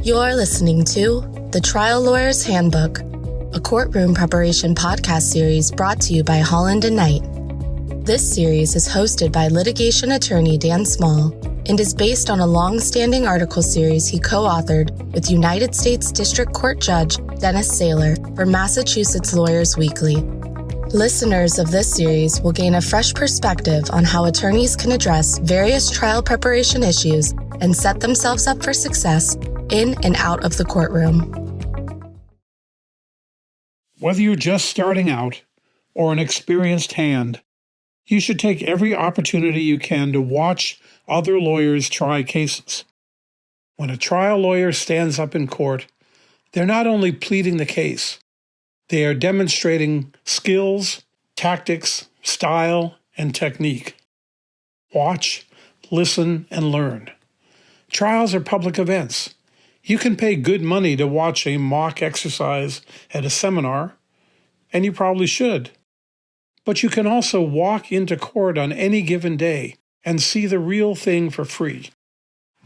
You're listening to The Trial Lawyer's Handbook, a courtroom preparation podcast series brought to you by Holland & Knight. This series is hosted by litigation attorney Dan Small and is based on a long-standing article series he co-authored with United States District Court Judge Dennis Saylor for Massachusetts Lawyers Weekly. Listeners of this series will gain a fresh perspective on how attorneys can address various trial preparation issues and set themselves up for success in and out of the courtroom. Whether you're just starting out or an experienced hand, you should take every opportunity you can to watch other lawyers try cases. When a trial lawyer stands up in court, they're not only pleading the case, they are demonstrating skills, tactics, style, and technique. Watch, listen, and learn. Trials are public events. You can pay good money to watch a mock exercise at a seminar, and you probably should. But you can also walk into court on any given day and see the real thing for free.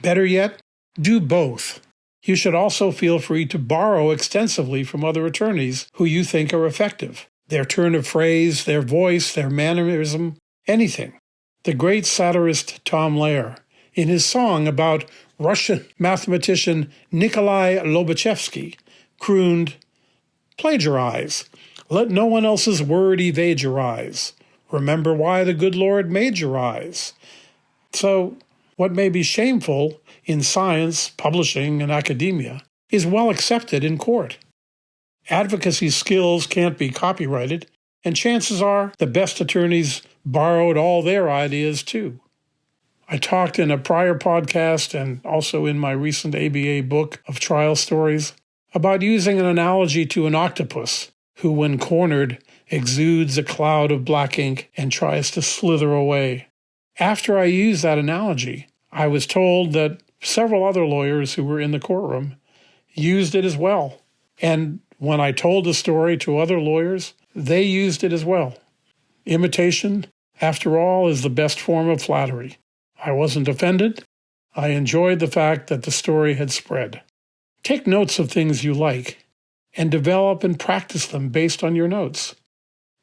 Better yet, do both. You should also feel free to borrow extensively from other attorneys who you think are effective. Their turn of phrase, their voice, their mannerism, anything. The great satirist Tom Lehrer, in his song about Russian mathematician Nikolai Lobachevsky, crooned, "Plagiarize. Let no one else's word evade your eyes. Remember why the good Lord made your eyes." So, what may be shameful in science, publishing, and academia is well accepted in court. Advocacy skills can't be copyrighted, and chances are the best attorneys borrowed all their ideas too. I talked in a prior podcast and also in my recent ABA book of trial stories about using an analogy to an octopus who, when cornered, exudes a cloud of black ink and tries to slither away. After I used that analogy, I was told that several other lawyers who were in the courtroom used it as well. And when I told the story to other lawyers, they used it as well. Imitation, after all, is the best form of flattery. I wasn't offended. I enjoyed the fact that the story had spread. Take notes of things you like and develop and practice them based on your notes.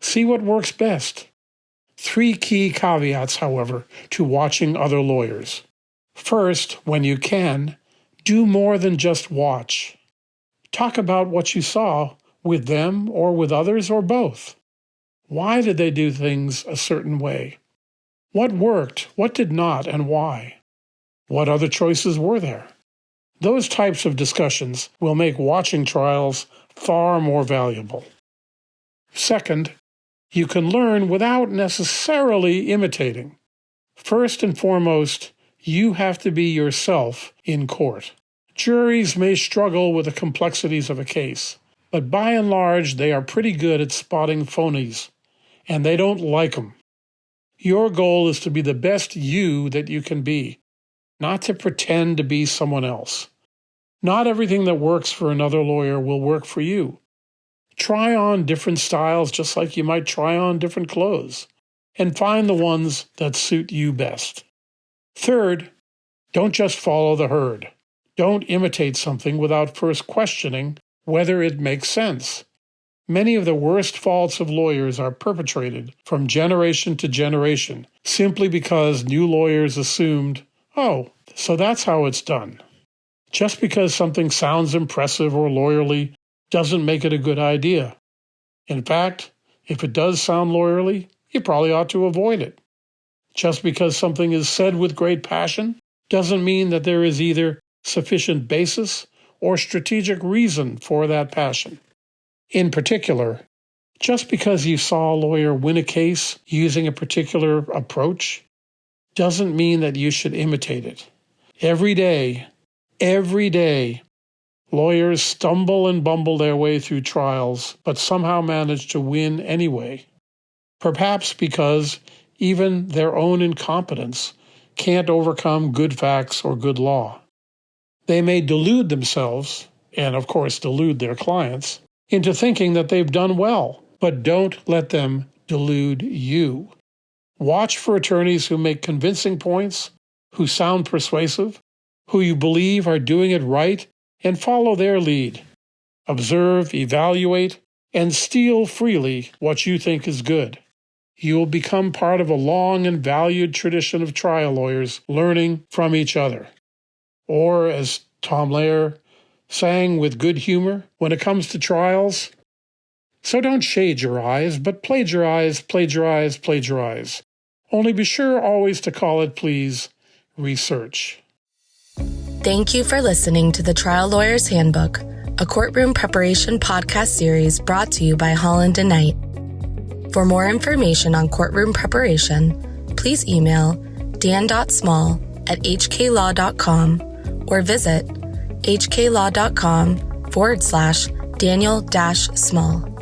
See what works best. 3 key caveats, however, to watching other lawyers. First, when you can, do more than just watch. Talk about what you saw with them or with others or both. Why did they do things a certain way? What worked, what did not, and why? What other choices were there? Those types of discussions will make watching trials far more valuable. Second, you can learn without necessarily imitating. First and foremost, you have to be yourself in court. Juries may struggle with the complexities of a case, but by and large, they are pretty good at spotting phonies, and they don't like them. Your goal is to be the best you that you can be, not to pretend to be someone else. Not everything that works for another lawyer will work for you. Try on different styles just like you might try on different clothes, and find the ones that suit you best. Third, don't just follow the herd. Don't imitate something without first questioning whether it makes sense. Many of the worst faults of lawyers are perpetrated from generation to generation simply because new lawyers assumed, oh, so that's how it's done. Just because something sounds impressive or lawyerly doesn't make it a good idea. In fact, if it does sound lawyerly, you probably ought to avoid it. Just because something is said with great passion doesn't mean that there is either sufficient basis or strategic reason for that passion. In particular, just because you saw a lawyer win a case using a particular approach doesn't mean that you should imitate it. Every day, lawyers stumble and bumble their way through trials, but somehow manage to win anyway. Perhaps because even their own incompetence can't overcome good facts or good law. They may delude themselves, and of course delude their clients, into thinking that they've done well, but don't let them delude you. Watch for attorneys who make convincing points, who sound persuasive, who you believe are doing it right and follow their lead. Observe, evaluate, and steal freely what you think is good. You will become part of a long and valued tradition of trial lawyers learning from each other. Or, as Tom Lehrer sang with good humor, when it comes to trials, so don't shade your eyes, but plagiarize, plagiarize, plagiarize. Only be sure always to call it, please, research. Thank you for listening to the Trial Lawyer's Handbook, a courtroom preparation podcast series brought to you by Holland & Knight. For more information on courtroom preparation, please email dan.small@hklaw.com or visit hklaw.com/Daniel-Small.